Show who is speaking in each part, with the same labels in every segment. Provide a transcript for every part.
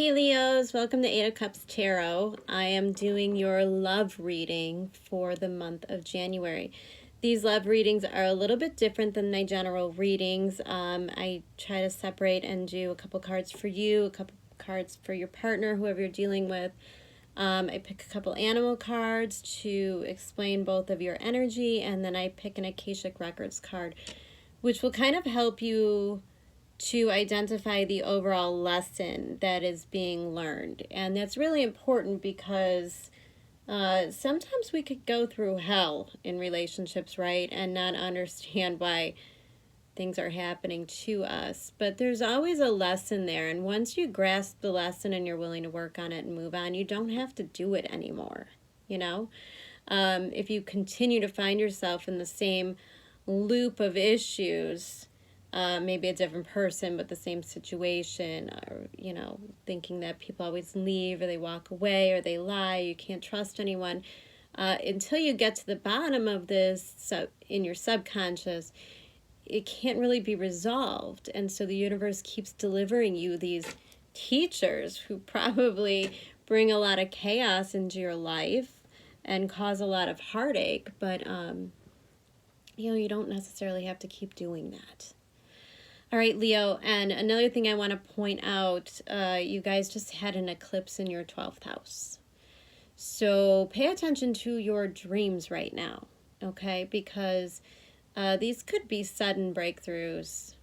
Speaker 1: Hey Leos, welcome to Eight of Cups Tarot. I am doing your love reading for the month of January. These love readings are a little bit different than my general readings. I try to separate and do a couple cards for you, a couple cards for your partner, whoever you're dealing with. I pick a couple animal cards to explain both of your energy, and then I pick an Akashic Records card, which will kind of help you to identify the overall lesson that is being learned. And that's really important because sometimes we could go through hell in relationships, right? And not understand why things are happening to us. But there's always a lesson there. And once you grasp the lesson and you're willing to work on it and move on, you don't have to do it anymore, you know? If you continue to find yourself in the same loop of issues, maybe a different person, but the same situation, or, you know, thinking that people always leave or they walk away or they lie, you can't trust anyone, until you get to the bottom of this in your subconscious, it can't really be resolved. And so the universe keeps delivering you these teachers who probably bring a lot of chaos into your life and cause a lot of heartache, but you don't necessarily have to keep doing that. All right, Leo, and another thing I want to point out, you guys just had an eclipse in your 12th house. So pay attention to your dreams right now, okay? Because these could be sudden breakthroughs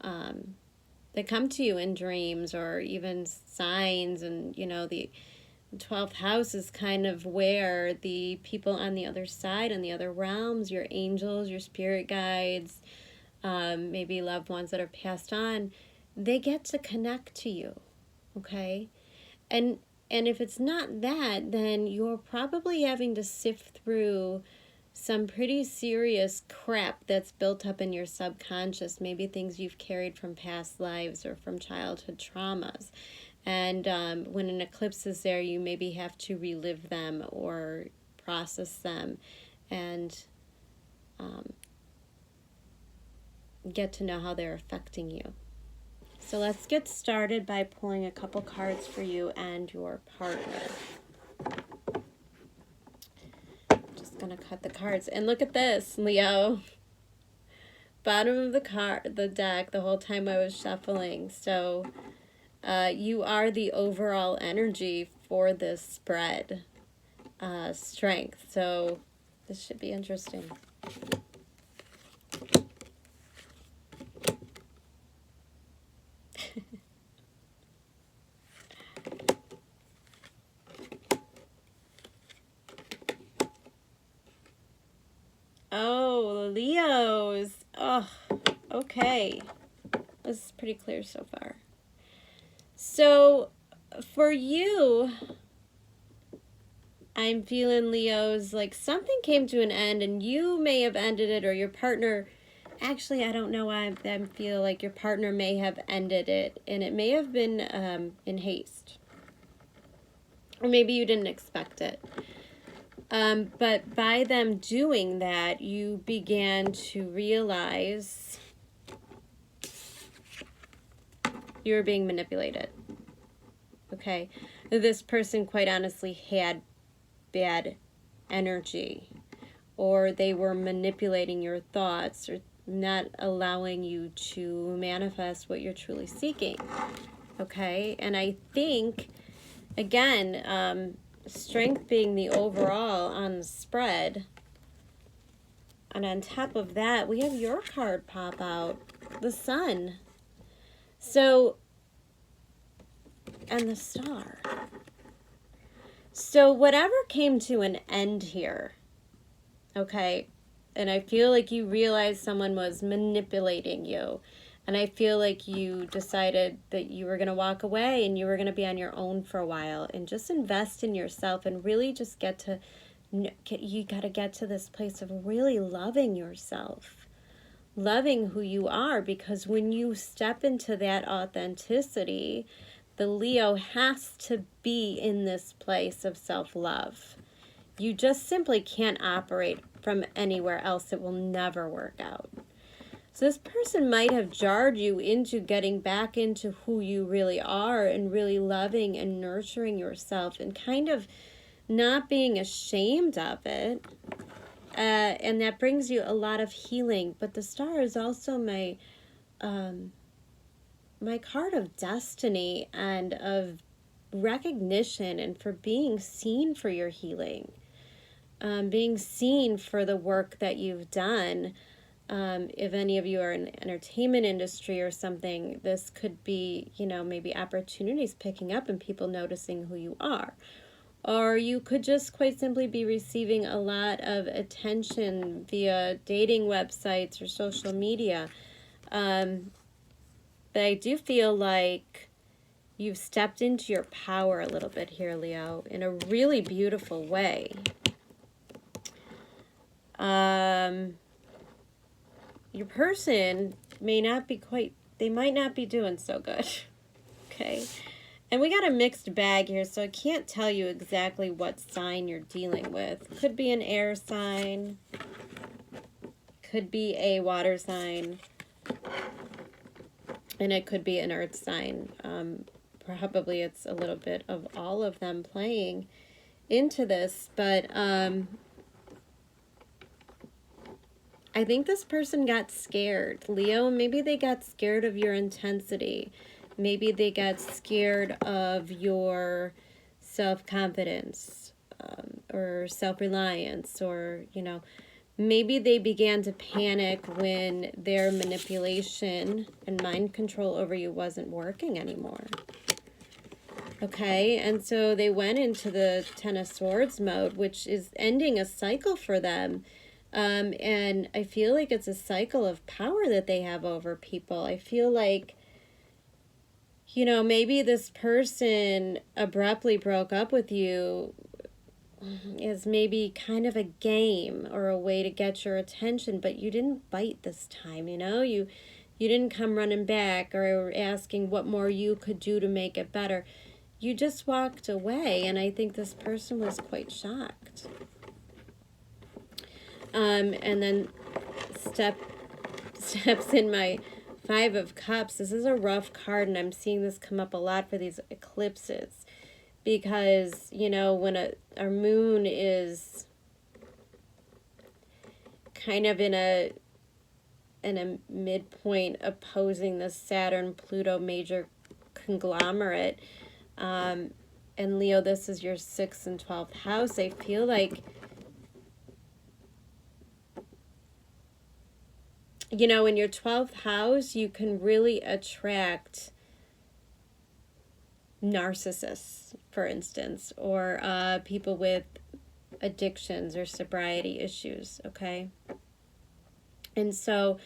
Speaker 1: that come to you in dreams, or even signs. And, you know, the 12th house is kind of where the people on the other side, on the other realms, your angels, your spirit guides, maybe loved ones that are passed on, they get to connect to you, okay? And if it's not that, then you're probably having to sift through some pretty serious crap that's built up in your subconscious, maybe things you've carried from past lives or from childhood traumas. And when an eclipse is there, you maybe have to relive them or process them and get to know how they're affecting you. So let's get started by pulling a couple cards for you and your partner. Just gonna cut the cards. And look at this, Leo. Bottom of the deck, the whole time I was shuffling. So you are the overall energy for this spread. Strength. So this should be interesting. Oh, Leos. Oh, okay. This is pretty clear so far. So, for you, I'm feeling, Leos, like something came to an end and you may have ended it, or your partner, actually, I don't know why I feel like your partner may have ended it, and it may have been in haste. Or maybe you didn't expect it. But by them doing that, you began to realize you were being manipulated. Okay? This person, quite honestly, had bad energy, or they were manipulating your thoughts, or not allowing you to manifest what you're truly seeking. Okay? And I think, again, strength being the overall on the spread, and on top of that, we have your card pop out, the Sun. So, and the Star. So whatever came to an end here, okay, and I feel like you realized someone was manipulating you, and I feel like you decided that you were going to walk away and you were going to be on your own for a while and just invest in yourself and really just you got to get to this place of really loving yourself, loving who you are, because when you step into that authenticity, the Leo has to be in this place of self-love. You just simply can't operate from anywhere else. It will never work out. So this person might have jarred you into getting back into who you really are and really loving and nurturing yourself and kind of not being ashamed of it. And that brings you a lot of healing. But the star is also my card of destiny and of recognition and for being seen for your healing. Being seen for the work that you've done. If any of you are in the entertainment industry or something, this could be, maybe opportunities picking up and people noticing who you are. Or you could just quite simply be receiving a lot of attention via dating websites or social media. But I do feel like you've stepped into your power a little bit here, Leo, in a really beautiful way. Your person may not be they might not be doing so good. Okay. And we got a mixed bag here, so I can't tell you exactly what sign you're dealing with. Could be an air sign. Could be a water sign. And it could be an earth sign. Probably it's a little bit of all of them playing into this, but I think this person got scared. Leo, maybe they got scared of your intensity. Maybe they got scared of your self-confidence or self-reliance, or, maybe they began to panic when their manipulation and mind control over you wasn't working anymore. Okay, and so they went into the Ten of Swords mode, which is ending a cycle for them. And I feel like it's a cycle of power that they have over people. I feel like, maybe this person abruptly broke up with you is maybe kind of a game or a way to get your attention, but you didn't bite this time, You didn't come running back or asking what more you could do to make it better. You just walked away, and I think this person was quite shocked. And then steps in my Five of Cups. This is a rough card, and I'm seeing this come up a lot for these eclipses. Because, when our moon is kind of in a midpoint opposing the Saturn-Pluto major conglomerate, and Leo, this is your 6th and 12th house, I feel like, in your 12th house, you can really attract narcissists, for instance, or people with addictions or sobriety issues, okay? And so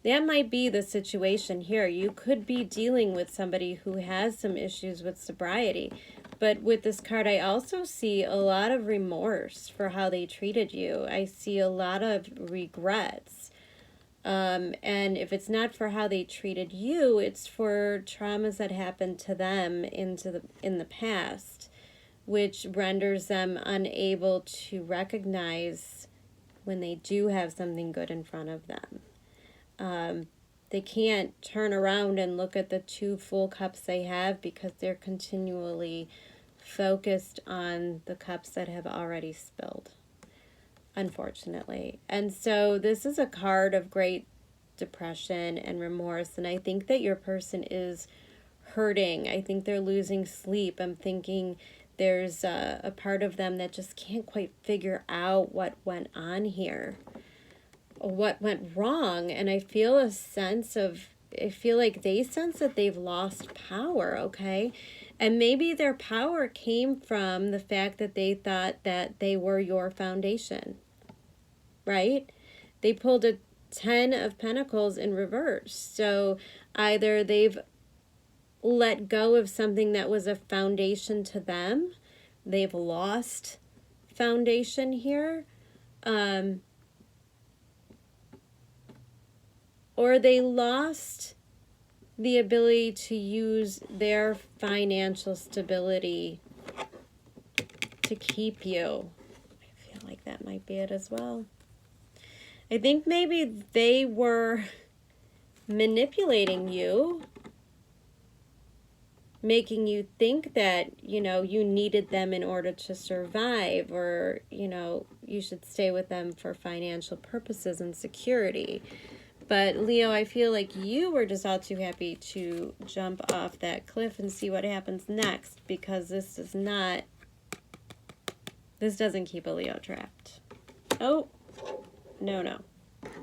Speaker 1: that might be the situation here. You could be dealing with somebody who has some issues with sobriety. But with this card, I also see a lot of remorse for how they treated you. I see a lot of regrets. And if it's not for how they treated you, it's for traumas that happened to them in the past, which renders them unable to recognize when they do have something good in front of them. They can't turn around and look at the 2 full cups they have because they're continually focused on the cups that have already spilled, unfortunately. And so this is a card of great depression and remorse, and I think that your person is hurting. I think they're losing sleep. I'm thinking there's a part of them that just can't quite figure out what went on here, what went wrong. And I feel like they sense that they've lost power, okay? And maybe their power came from the fact that they thought that they were your foundation, right? They pulled a 10 of Pentacles in reverse. So either they've let go of something that was a foundation to them, they've lost foundation here, or they lost the ability to use their financial stability to keep you. I feel like that might be it as well. I think maybe they were manipulating you, making you think that, you know, you needed them in order to survive, or, you know, you should stay with them for financial purposes and security. But Leo, I feel like you were just all too happy to jump off that cliff and see what happens next, because this doesn't keep a Leo trapped. Oh, no. Let's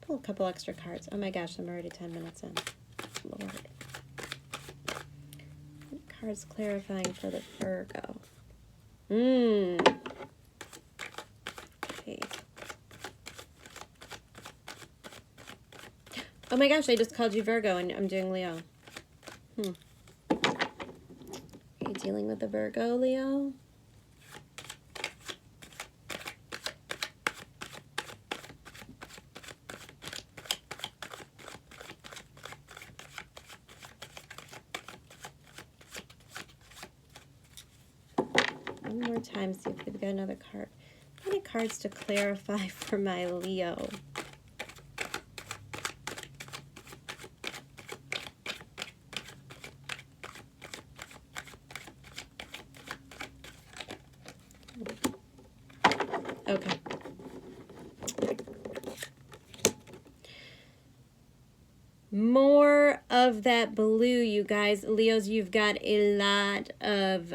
Speaker 1: pull a couple extra cards. Oh my gosh, I'm already 10 minutes in. Lord. Cards clarifying for the Virgo. Okay. Oh my gosh, I just called you Virgo and I'm doing Leo. Are you dealing with the Virgo, Leo? One more time, see if we've got another card. How many cards to clarify for my Leo? Okay. More of that blue, you guys. Leos, you've got a lot of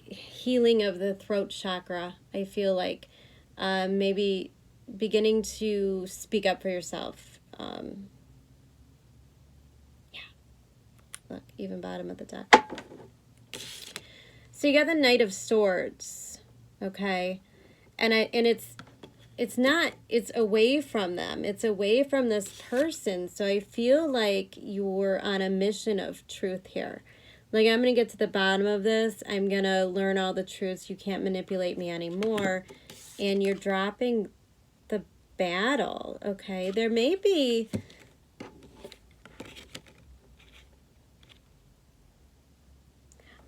Speaker 1: healing of the throat chakra. I feel like maybe beginning to speak up for yourself. Yeah. Look, even bottom of the deck. So you got the Knight of Swords, okay? And it's away from them. It's away from this person. So I feel like you're on a mission of truth here. Like, I'm going to get to the bottom of this. I'm going to learn all the truths. You can't manipulate me anymore. And you're dropping the battle, okay? There may be...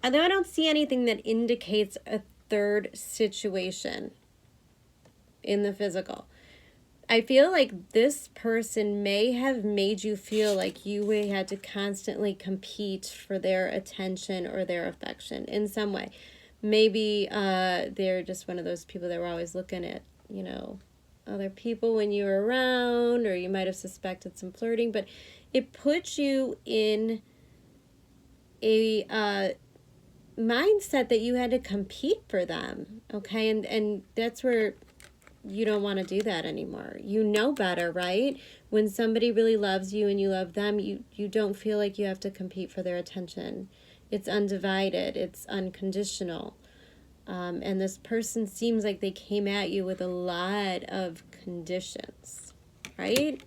Speaker 1: Although I don't see anything that indicates a third situation in the physical, I feel like this person may have made you feel like you had to constantly compete for their attention or their affection in some way. Maybe they're just one of those people that were always looking at, you know, other people when you were around, or you might have suspected some flirting, but it puts you in a mindset that you had to compete for them, okay? And that's where you don't want to do that anymore. You know better, right? When somebody really loves you and you love them, you don't feel like you have to compete for their attention. It's undivided. It's unconditional. And this person seems like they came at you with a lot of conditions, right?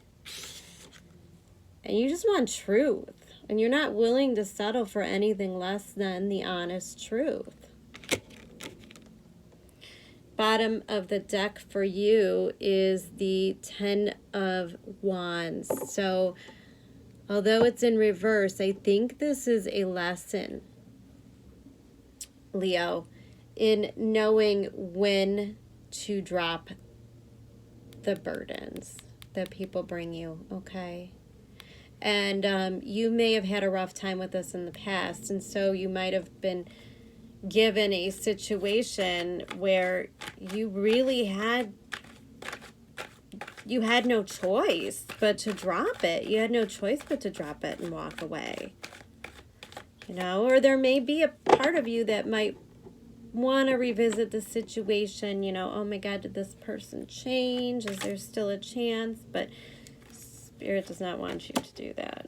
Speaker 1: And you just want truth. And you're not willing to settle for anything less than the honest truth. Bottom of the deck for you is the Ten of Wands. So, although it's in reverse, I think this is a lesson, Leo, in knowing when to drop the burdens that people bring you, okay? And you may have had a rough time with this in the past, and so you might have been given a situation where you really had no choice but to drop it. You had no choice but to drop it and walk away. You know, or there may be a part of you that might want to revisit the situation, you know, oh my God, did this person change? Is there still a chance? But Spirit does not want you to do that.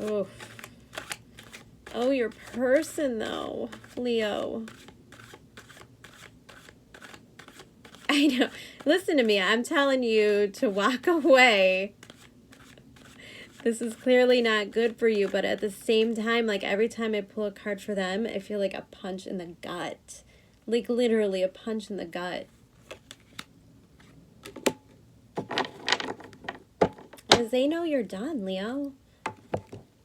Speaker 1: Oof. Oh, your person, though, Leo. I know. Listen to me. I'm telling you to walk away. This is clearly not good for you, but at the same time, like every time I pull a card for them, I feel like a punch in the gut. Like literally a punch in the gut. Because they know you're done, Leo.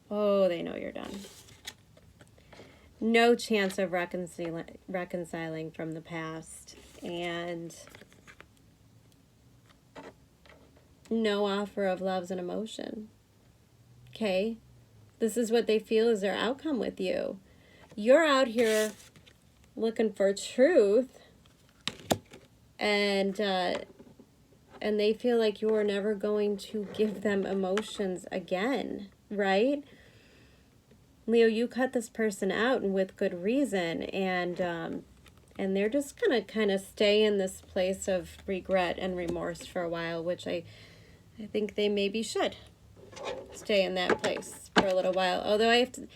Speaker 1: Oh, they know you're done. No chance of reconciling from the past. And no offer of loves and emotion. Okay? This is what they feel is their outcome with you. You're out here looking for truth, and they feel like you're never going to give them emotions again, right? Leo, you cut this person out, and with good reason, and they're just gonna kind of stay in this place of regret and remorse for a while, which I think they maybe should stay in that place for a little while. Although I have to,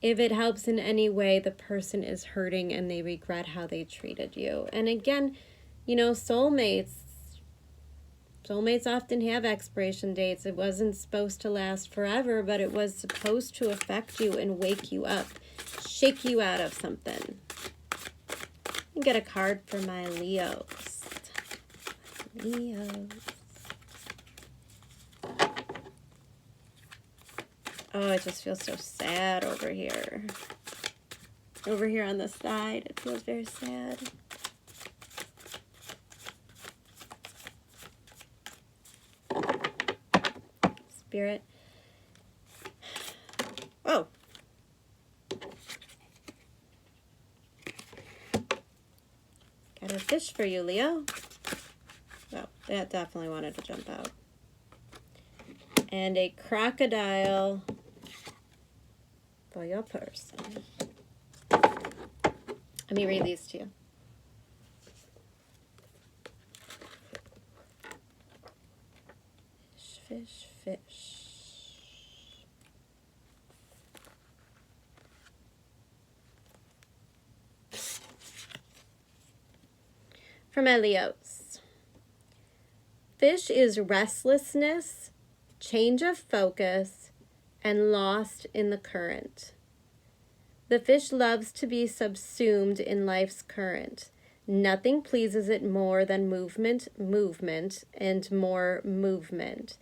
Speaker 1: if it helps in any way, the person is hurting and they regret how they treated you. And again, you know, soulmates often have expiration dates. It wasn't supposed to last forever, but it was supposed to affect you and wake you up, shake you out of something. And get a card for my Leos. Leos. Oh, it just feels so sad over here. Over here on the side, it feels very sad. Spirit. Oh. Got a fish for you, Leo. Well, that definitely wanted to jump out. And a crocodile for your person. Let me read these to you. Fish, fish, fish. For my Leos. Fish is restlessness, change of focus, and lost in the current. The fish loves to be subsumed in life's current. Nothing pleases it more than movement, and more movement.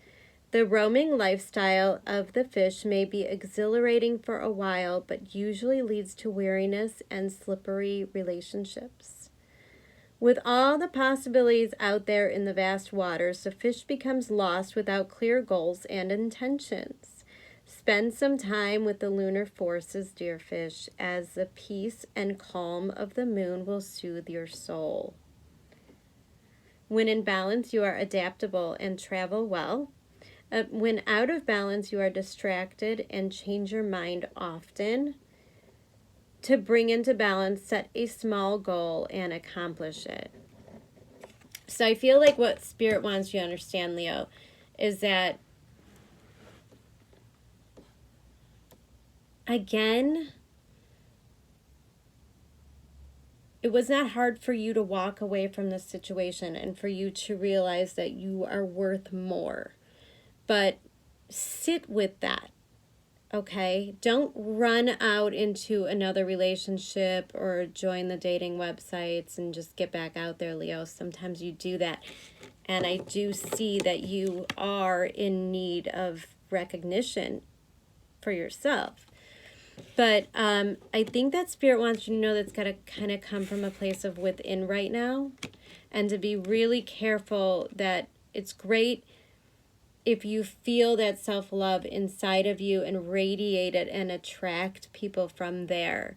Speaker 1: The roaming lifestyle of the fish may be exhilarating for a while, but usually leads to weariness and slippery relationships. With all the possibilities out there in the vast waters, the fish becomes lost without clear goals and intentions. Spend some time with the lunar forces, dear fish, as the peace and calm of the moon will soothe your soul. When in balance, you are adaptable and travel well. When out of balance, you are distracted and change your mind often. To bring into balance, set a small goal and accomplish it. So I feel like what Spirit wants you to understand, Leo, is that, again, it was not hard for you to walk away from this situation and for you to realize that you are worth more. But sit with that, okay? Don't run out into another relationship or join the dating websites and just get back out there, Leo. Sometimes you do that. And I do see that you are in need of recognition for yourself. But I think that Spirit wants you to know that's got to kind of come from a place of within right now. And to be really careful that it's great if you feel that self-love inside of you and radiate it and attract people from there.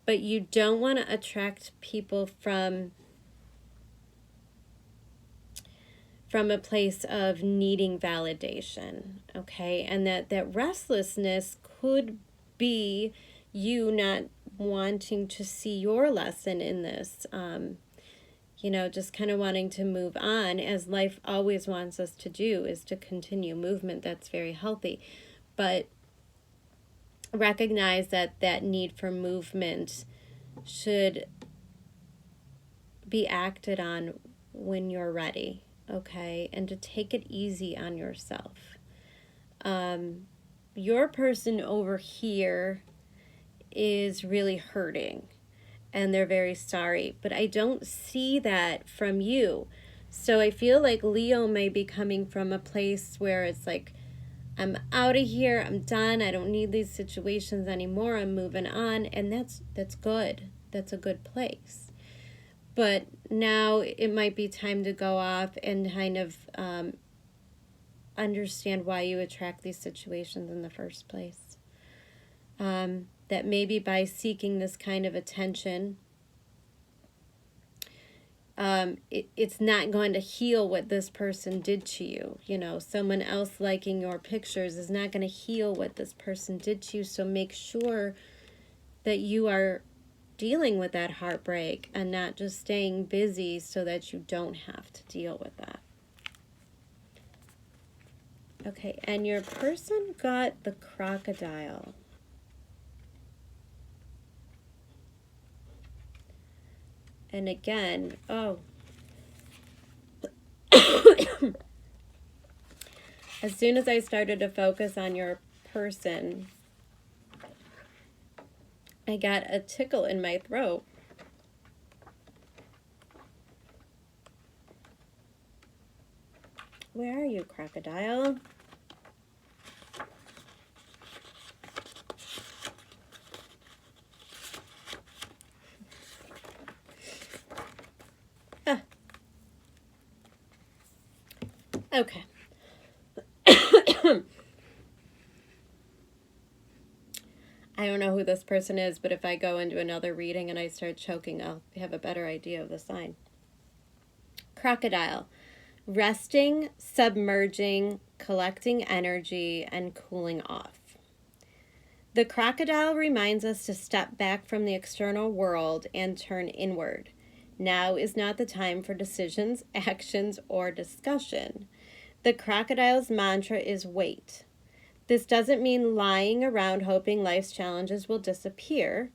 Speaker 1: But you don't want to attract people from a place of needing validation, okay? And that restlessness could be you not wanting to see your lesson in this, just kind of wanting to move on, as life always wants us to do, is to continue movement. That's very healthy. But recognize that need for movement should be acted on when you're ready, okay? And to take it easy on yourself. Your person over here is really hurting and they're very sorry, but I don't see that from you. So I feel like Leo may be coming from a place where it's like, I'm out of here, I'm done, I don't need these situations anymore, I'm moving on, and that's good. That's a good place. But now it might be time to go off and kind of understand why you attract these situations in the first place. That maybe by seeking this kind of attention, it's not going to heal what this person did to you. You know, someone else liking your pictures is not going to heal what this person did to you. So make sure that you are dealing with that heartbreak and not just staying busy so that you don't have to deal with that. Okay, and your person got the crocodile. And again, as soon as I started to focus on your person, I got a tickle in my throat. Where are you, crocodile? Ah. Okay. I don't know who this person is, but if I go into another reading and I start choking, I'll have a better idea of the sign. Crocodile. Resting, submerging, collecting energy, and cooling off. The crocodile reminds us to step back from the external world and turn inward. Now is not the time for decisions, actions, or discussion. The crocodile's mantra is wait. This doesn't mean lying around hoping life's challenges will disappear.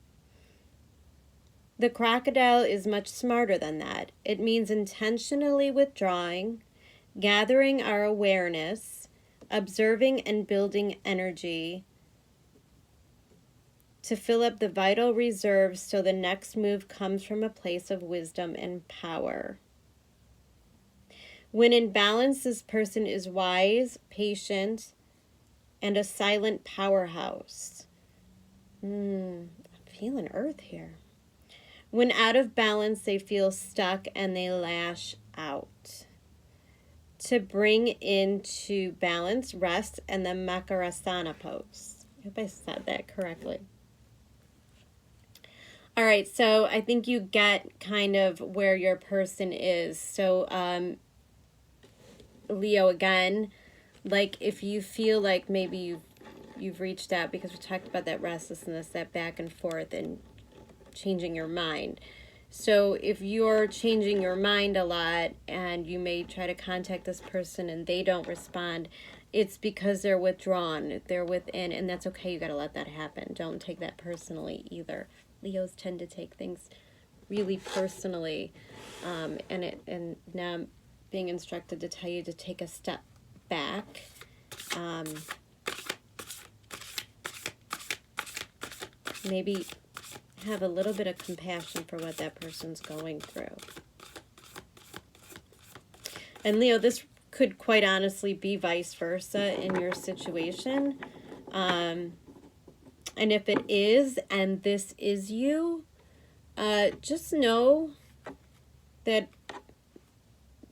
Speaker 1: The crocodile is much smarter than that. It means intentionally withdrawing, gathering our awareness, observing and building energy to fill up the vital reserves so the next move comes from a place of wisdom and power. When in balance, this person is wise, patient, and a silent powerhouse. I'm feeling earth here. When out of balance, they feel stuck and they lash out. To bring into balance, rest, and the Makarasana pose. I hope I said that correctly. All right, so I think you get kind of where your person is. So, Leo, again, like if you feel like maybe you've reached out, because we talked about that restlessness, that back and forth and changing your mind. So if you're changing your mind a lot and you may try to contact this person and they don't respond, it's because they're withdrawn, they're within, and that's okay. You got to let that happen. Don't take that personally either. Leos tend to take things really personally, and now I'm being instructed to tell you to take a step back. Maybe have a little bit of compassion for what that person's going through. And Leo, this could quite honestly be vice versa in your situation. And if it is, and this is you, just know that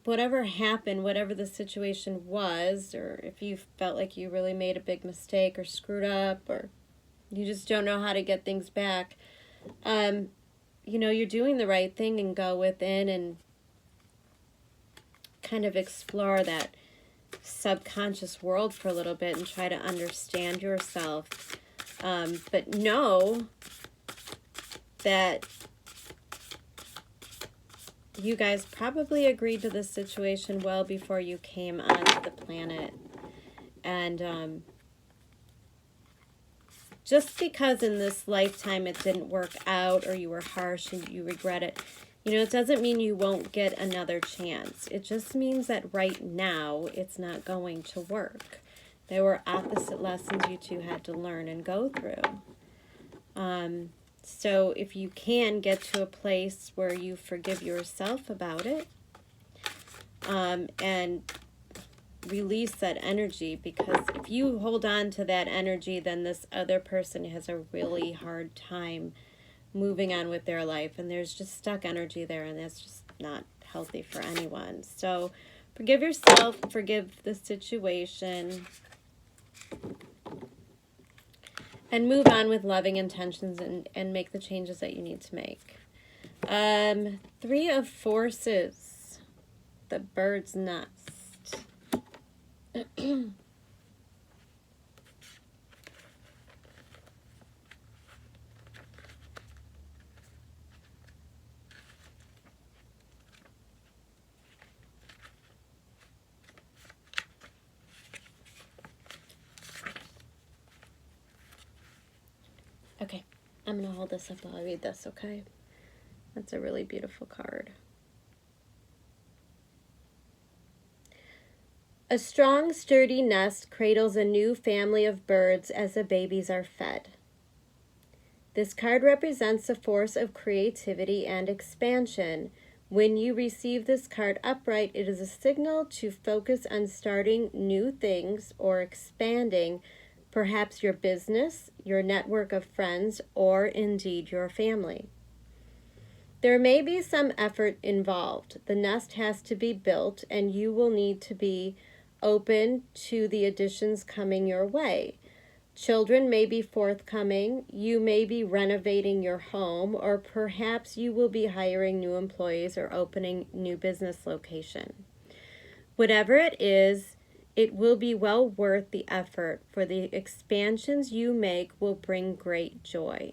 Speaker 1: whatever happened, whatever the situation was, or if you felt like you really made a big mistake or screwed up, or you just don't know how to get things back, you know, you're doing the right thing and go within and kind of explore that subconscious world for a little bit and try to understand yourself. But know that you guys probably agreed to this situation well before you came onto the planet. And just because in this lifetime it didn't work out or you were harsh and you regret it, you know, it doesn't mean you won't get another chance. It just means that right now it's not going to work. There were opposite lessons you two had to learn and go through. So if you can get to a place where you forgive yourself about it, and release that energy, because if you hold on to that energy, then this other person has a really hard time moving on with their life, and there's just stuck energy there, and that's just not healthy for anyone. So Forgive yourself, forgive the situation, and move on with loving intentions and make the changes that you need to make. Three of Forces, the bird's nest. Okay, I'm going to hold this up while I read this, okay? That's a really beautiful card. A strong, sturdy nest cradles a new family of birds as the babies are fed. This card represents a force of creativity and expansion. When you receive this card upright, it is a signal to focus on starting new things or expanding perhaps your business, your network of friends, or indeed your family. There may be some effort involved. The nest has to be built, and you will need to be open to the additions coming your way. Children may be forthcoming, you may be renovating your home, or perhaps you will be hiring new employees or opening new business location. Whatever it is, it will be well worth the effort, for the expansions you make will bring great joy.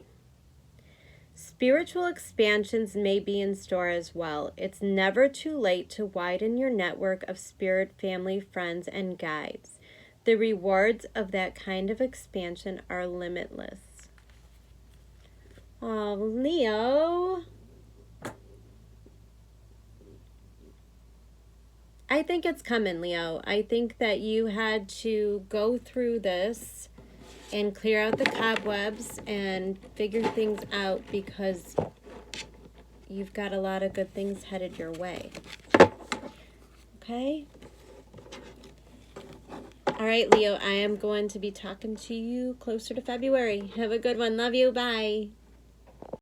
Speaker 1: Spiritual expansions may be in store as well. It's never too late to widen your network of spirit, family, friends, and guides. The rewards of that kind of expansion are limitless. Oh, Leo. I think it's coming, Leo. I think that you had to go through this and clear out the cobwebs and figure things out because you've got a lot of good things headed your way. Okay? All right, Leo, I am going to be talking to you closer to February. Have a good one. Love you. Bye.